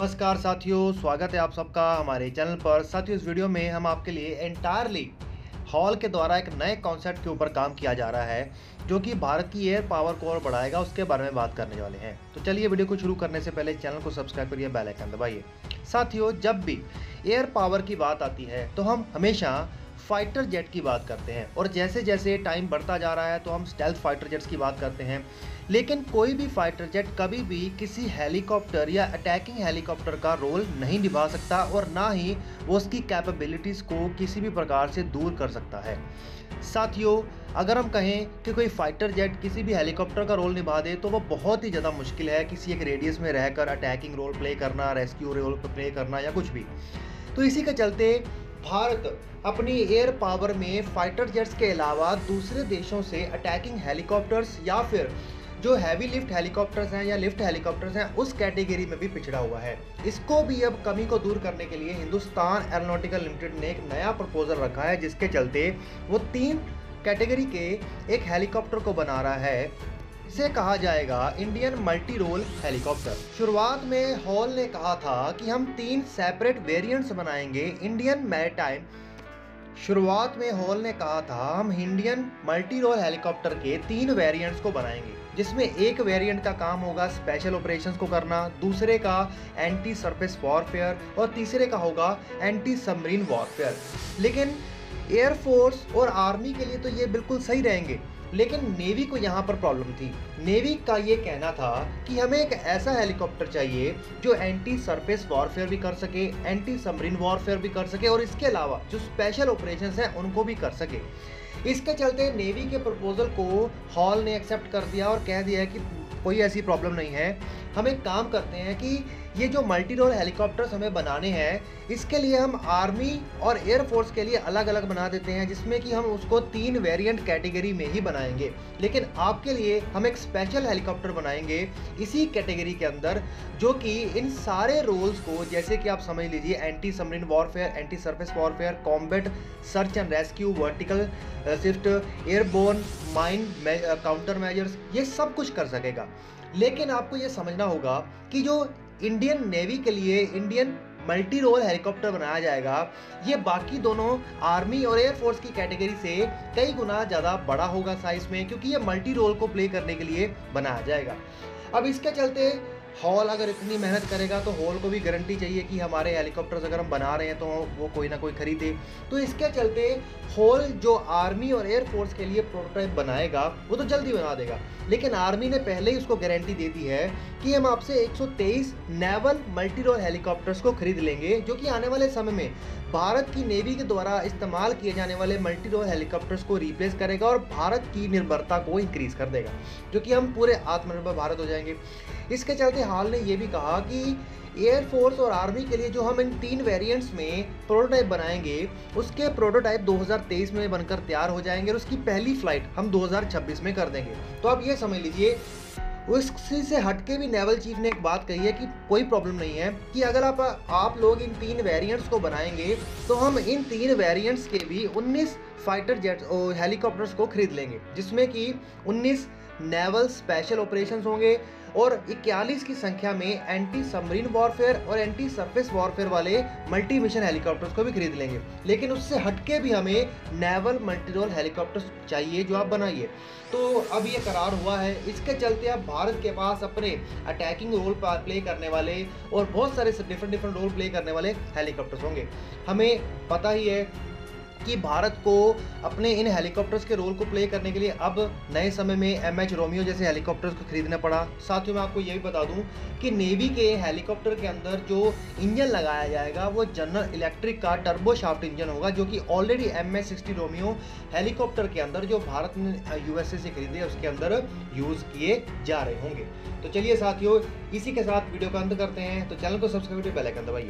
नमस्कार साथियों, स्वागत है आप सबका हमारे चैनल पर। साथियों, इस वीडियो में हम आपके लिए एंटायरली हॉल के द्वारा एक नए कॉन्सेप्ट के ऊपर काम किया जा रहा है जो कि भारत की एयर पावर को और बढ़ाएगा, उसके बारे में बात करने वाले हैं। तो चलिए वीडियो को शुरू करने से पहले चैनल को सब्सक्राइब करिए, बेल आइकन दबाइए। साथियों, जब भी एयर पावर की बात आती है तो हम हमेशा फाइटर जेट की बात करते हैं, और जैसे जैसे टाइम बढ़ता जा रहा है तो हम स्टेल्थ फाइटर जेट्स की बात करते हैं। लेकिन कोई भी फाइटर जेट कभी भी किसी हेलीकॉप्टर या अटैकिंग हेलीकॉप्टर का रोल नहीं निभा सकता, और ना ही वो उसकी कैपेबिलिटीज़ को किसी भी प्रकार से दूर कर सकता है। साथियों, अगर हम कहें कि कोई फाइटर जेट किसी भी हेलीकॉप्टर का रोल निभा दे तो वो बहुत ही ज़्यादा मुश्किल है किसी एक रेडियस में रहकर अटैकिंग रोल प्ले करना, रेस्क्यू रोल प्ले करना या कुछ भी। तो इसी के चलते भारत अपनी एयर पावर में फाइटर जेट्स के अलावा दूसरे देशों से अटैकिंग हेलीकॉप्टर्स या फिर जो हैवी लिफ्ट हेलीकॉप्टर्स हैं या लिफ्ट हेलीकॉप्टर्स हैं उस कैटेगरी में भी पिछड़ा हुआ है। इसको भी अब कमी को दूर करने के लिए हिंदुस्तान एरोनॉटिकल लिमिटेड ने एक नया प्रपोजल रखा है, जिसके चलते वो 3 कैटेगरी के एक हेलीकॉप्टर को बना रहा है। इसे कहा जाएगा इंडियन मल्टी रोल हेलीकॉप्टर। शुरुआत में हॉल ने कहा था कि हम 3 सेपरेट वेरिएंट्स बनाएंगे इंडियन मैरीटाइम। शुरुआत में हॉल ने कहा था हम इंडियन मल्टी रोल हेलीकॉप्टर के 3 वेरिएंट्स को बनाएंगे, जिसमें एक वेरिएंट का काम होगा स्पेशल ऑपरेशंस को करना, दूसरे का एंटी सरफेस वॉरफेयर और तीसरे का होगा एंटी सबमरीन वॉरफेयर। लेकिन एयरफोर्स और आर्मी के लिए तो ये बिल्कुल सही रहेंगे, लेकिन नेवी को यहाँ पर प्रॉब्लम थी। नेवी का ये कहना था कि हमें एक ऐसा हेलीकॉप्टर चाहिए जो एंटी सरफेस वॉरफेयर भी कर सके, एंटी सबमरीन वॉरफेयर भी कर सके, और इसके अलावा जो स्पेशल ऑपरेशंस हैं उनको भी कर सके। इसके चलते नेवी के प्रपोजल को हॉल ने एक्सेप्ट कर दिया और कह दिया कि कोई ऐसी प्रॉब्लम नहीं है, हम एक काम करते हैं कि ये जो मल्टी रोल हेलीकॉप्टर्स हमें बनाने हैं इसके लिए हम आर्मी और एयरफोर्स के लिए अलग अलग बना देते हैं, जिसमें कि हम उसको 3 वेरिएंट कैटेगरी में ही बनाएंगे। लेकिन आपके लिए हम एक स्पेशल हेलीकॉप्टर बनाएंगे इसी कैटेगरी के अंदर, जो कि इन सारे रोल्स को, जैसे कि आप समझ लीजिए anti submarine warfare, anti surface warfare, combat, search and rescue, vertical shift, airborne, mine counter measures, ये सब कुछ कर सकेगा। लेकिन आपको ये समझना होगा कि जो इंडियन नेवी के लिए इंडियन मल्टी रोल हेलीकॉप्टर बनाया जाएगा, ये बाकी दोनों आर्मी और एयरफोर्स की कैटेगरी से कई गुना ज़्यादा बड़ा होगा साइज में, क्योंकि ये मल्टी रोल को प्ले करने के लिए बनाया जाएगा। अब इसके चलते हॉल अगर इतनी मेहनत करेगा तो हॉल को भी गारंटी चाहिए कि हमारे हेलीकॉप्टर्स अगर हम बना रहे हैं तो वो कोई ना कोई खरीदे। तो इसके चलते हॉल जो आर्मी और एयरफोर्स के लिए प्रोटोटाइप बनाएगा वो तो जल्दी बना देगा, लेकिन आर्मी ने पहले ही उसको गारंटी दे दी है कि हम आपसे 123 नेवल मल्टी रोल हेलीकॉप्टर्स को खरीद लेंगे, जो कि आने वाले समय में भारत की नेवी के द्वारा इस्तेमाल किए जाने वाले मल्टी रोल हेलीकॉप्टर्स को रिप्लेस करेगा और भारत की निर्भरता को इंक्रीज कर देगा, जो कि हम पूरे आत्मनिर्भर भारत हो जाएंगे। इसके चलते हॉल ने यह भी कहा कि एयरफोर्स और आर्मी के लिए जो हम इन 3 वेरिएंट्स में प्रोटोटाइप बनाएंगे उसके प्रोटोटाइप 2023 में बनकर तैयार हो जाएंगे और उसकी पहली फ्लाइट हम 2026 में कर देंगे। तो आप ये समझ लीजिए, उसी से हटके भी नेवल चीफ ने एक बात कही है कि कोई प्रॉब्लम नहीं है कि अगर आप लोग इन 3 वेरिएंट्स को बनाएंगे तो हम इन 3 वेरिएंट्स के भी 19 फाइटर जेट्स और हेलीकॉप्टर्स को खरीद लेंगे, जिसमें कि 19 नेवल स्पेशल ऑपरेशंस होंगे और 41 की संख्या में एंटी सबमरीन वॉरफेयर और एंटी सरफेस वॉरफेयर वाले मल्टी मिशन हेलीकॉप्टर्स को भी खरीद लेंगे। लेकिन उससे हटके भी हमें नेवल मल्टी रोल हेलीकॉप्टर्स चाहिए जो आप बनाइए। तो अब ये करार हुआ है। इसके चलते अब भारत के पास अपने अटैकिंग रोल प्ले करने वाले और बहुत सारे डिफरेंट रोल प्ले करने वाले हेलीकॉप्टर्स होंगे। हमें पता ही है कि भारत को अपने इन हेलीकॉप्टर्स के रोल को प्ले करने के लिए अब नए समय में MH रोमियो जैसे हेलीकॉप्टर्स को खरीदना पड़ा। साथ ही मैं आपको ये भी बता दूं कि नेवी के हेलीकॉप्टर के अंदर जो इंजन लगाया जाएगा वो जनरल इलेक्ट्रिक का टर्बो शाफ्ट इंजन होगा, जो कि ऑलरेडी MH-60 रोमियो हेलीकॉप्टर के अंदर जो भारत ने USA से खरीदे उसके अंदर यूज़ किए जा रहे होंगे। तो चलिए साथियों, इसी के साथ वीडियो का अंत करते हैं। तो चैनल को सब्सक्राइब करके बेल आइकन दबाइए।